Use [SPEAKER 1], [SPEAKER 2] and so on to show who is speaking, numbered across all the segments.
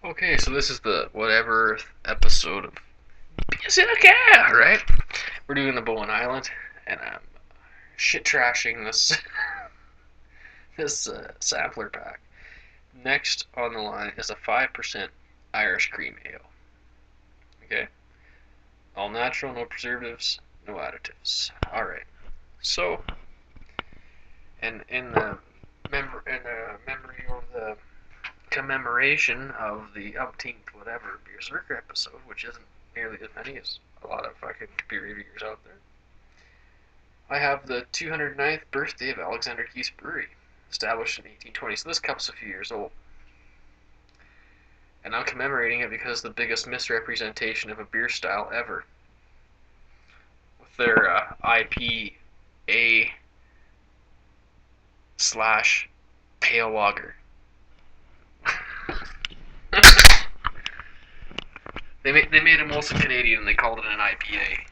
[SPEAKER 1] Okay, so this is the whatever episode of Beerzerker, right? We're doing the Bowen Island, and I'm shit trashing this sampler pack. Next on the line is a 5% Irish cream ale. Okay, all natural, no preservatives, no additives. All right. So, and in the memory of the commemoration of the umpteenth whatever Beerzerker episode, which isn't nearly as many as a lot of fucking beer reviewers out there. I have the 209th birthday of Alexander Keith's Brewery, established in 1820. So this cup's a few years old. And I'm commemorating it because the biggest misrepresentation of a beer style ever. With their IPA slash pale lager. They made it mostly Canadian and they called it an IPA.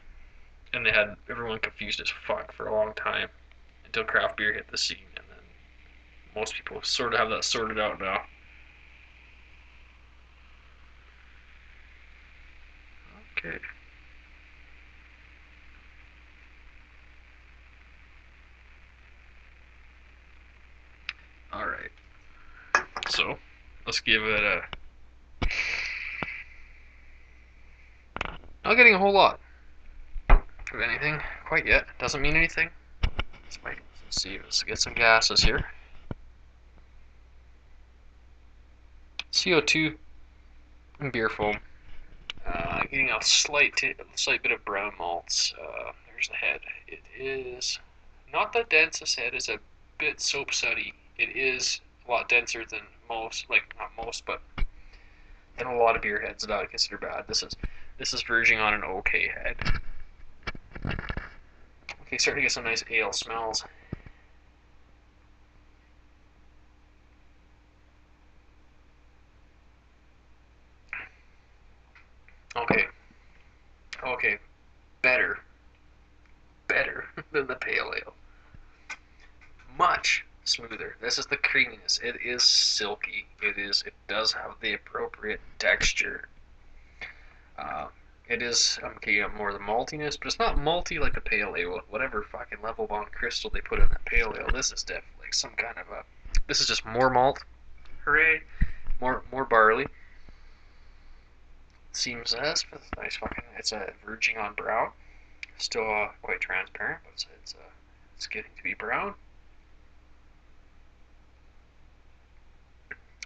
[SPEAKER 1] And they had everyone confused as fuck for a long time until craft beer hit the scene, and then most people sort of have that sorted out now. Okay. All right. So let's give it a. Not getting a whole lot of anything quite yet. Doesn't mean anything. Let's see. Let's get some gases here. CO2 and beer foam. Getting a slight bit of brown malts. There's the head. It is not the densest head. It's a bit soap suddy. It is a lot denser than most, like not most, but than a lot of beer heads that I would consider bad. This is verging on an okay head. Okay, starting to get some nice ale smells. Okay, okay, better than the pale ale. Much smoother. This is the creaminess. It is silky. It does have the appropriate texture. Uh, it is okay, more the maltiness, but it's not malty like the pale ale. Whatever fucking level bond crystal they put in that pale ale, this is definitely like some kind of a. This is just more malt. Hooray! More barley. Seems as nice fucking. It's verging on brown. Still quite transparent, but it's getting to be brown.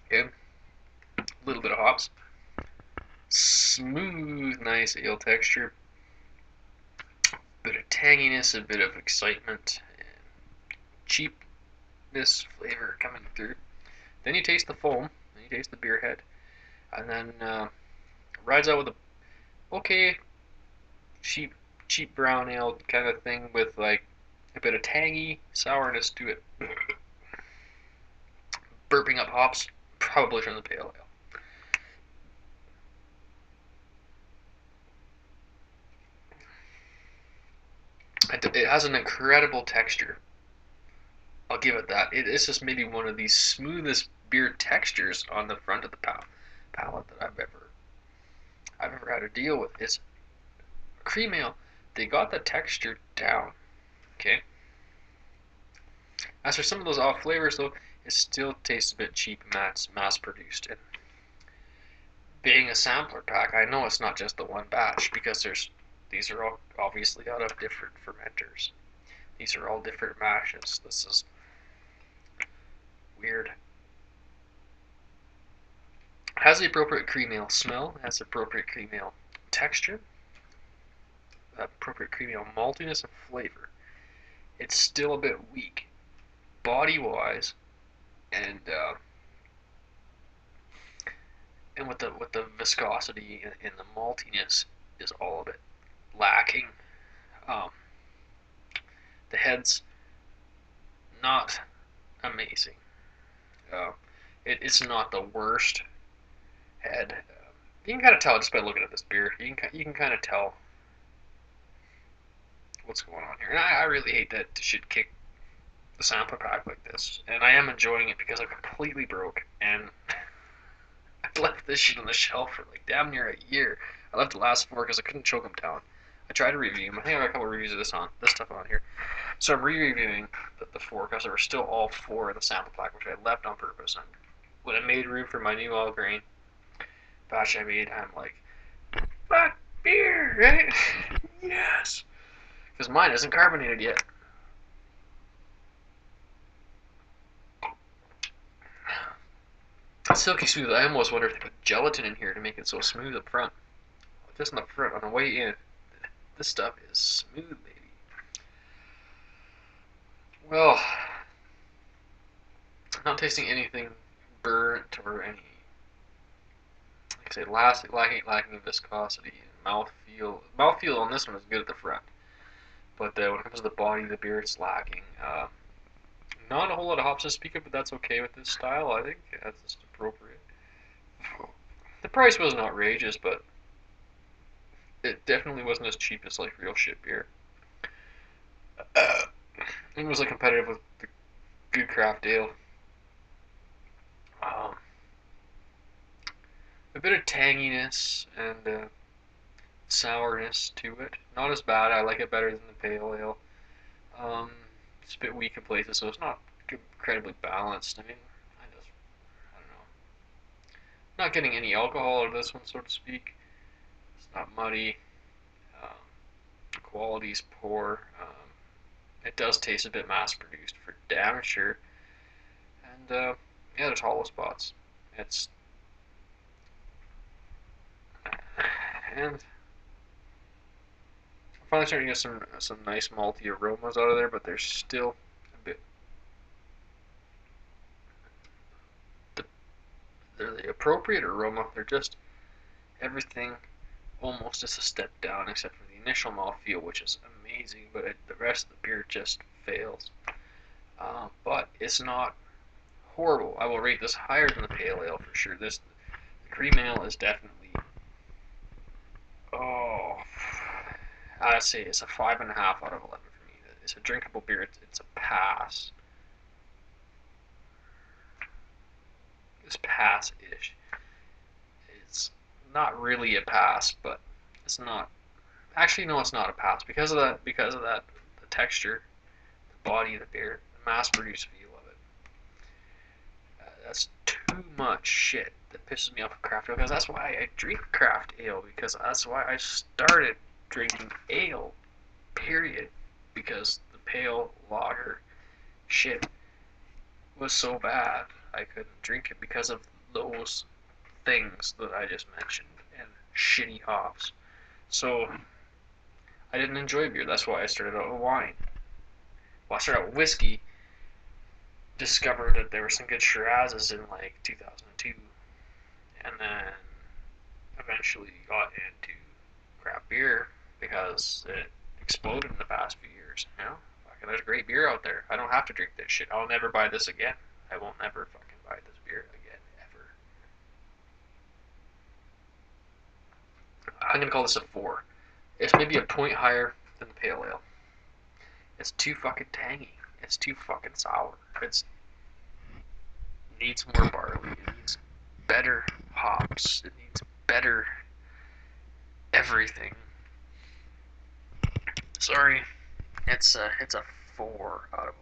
[SPEAKER 1] Okay, a little bit of hops. Smooth, nice ale texture. Bit of tanginess, a bit of excitement, and cheapness flavor coming through. Then you taste the foam, then you taste the beer head, and then rides out with a okay cheap brown ale kind of thing with like a bit of tangy sourness to it, burping up hops, probably from the pale ale. It has an incredible texture. I'll give it that. It's just maybe one of the smoothest beer textures on the front of the palate that I've ever had to deal with. It's cream ale. They got the texture down. Okay. As for some of those off flavors, though, it still tastes a bit cheap, mass produced. And being a sampler pack, I know it's not just the one batch because these are all obviously out of different fermenters. These are all different mashes. This is weird. Has the appropriate cream ale smell, has the appropriate cream ale texture, appropriate cream ale maltiness and flavor. It's still a bit weak, body wise, and with the viscosity and the maltiness is all a bit lacking. Um, the head's not amazing. Uh, it's not the worst head. You can kind of tell just by looking at this beer. You can kind of tell what's going on here. And I really hate that it should kick the sampler pack like this. And I am enjoying it because I'm completely broke and I left this shit on the shelf for like damn near a year. I left the last 4 because I couldn't choke them down. I tried to review them. I think I got a couple of reviews of this stuff on here. So I'm re-reviewing the 4 because there were still all 4 in the sample pack, which I left on purpose. And when I made room for my new all grain batch I made, I'm like, fuck beer, right? Yes, because mine isn't carbonated yet. It's silky smooth. I almost wonder if they put gelatin in here to make it so smooth up front. Just on the front, on the way in, this stuff is smooth, baby. Well, I'm not tasting anything burnt or any, like I say, lacking in viscosity. Mouthfeel on this one is good at the front, but when it comes to the body of the beer, it's lacking. Not a whole lot of hops to speak of, but that's okay with this style. I think that's just appropriate. The price wasn't outrageous, but it definitely wasn't as cheap as like real shit beer. It was like competitive with the good craft ale. Um, a bit of tanginess and sourness to it. Not as bad. I like it better than the pale ale. It's a bit weak in places, so it's not incredibly balanced. I mean, I don't know. Not getting any alcohol out of this one, so to speak. It's not muddy. Quality's poor. It does taste a bit mass-produced for damn sure. And yeah, there's hollow spots. It's and I'm finally starting to get some nice malty aromas out of there, but there's still a bit. They're the appropriate aroma. They're just everything almost just a step down, except for the initial mouthfeel, which is amazing. But the rest of the beer just fails. But it's not horrible. I will rate this higher than the pale ale for sure. The cream ale is definitely, oh, I'd say it's a 5.5 out of 11 for me. It's a drinkable beer. It's a pass. It's pass-ish. It's not really a pass, but it's not. Actually, no, it's not a pass because of that. The texture, the body of the beer, the mass-produced feel of it. That's too much shit that pisses me off with craft ale because that's why I drink craft ale, because that's why I started drinking ale. Period. Because the pale lager shit was so bad I couldn't drink it because of those things that I just mentioned and shitty hops. So I didn't enjoy beer. That's why I started out with wine. Well, I started out with whiskey. Discovered that there were some good Shirazes in like 2002, and then eventually got into craft beer because it exploded in the past few years. You know, fucking, there's great beer out there. I don't have to drink this shit. I'll never buy this again. I won't never fucking buy this beer again ever. I'm gonna call this a 4. It's maybe a point higher than the pale ale. It's too fucking tangy. It's too fucking sour. It needs more barley. It needs better hops. It needs better everything. Sorry, it's a 4 out of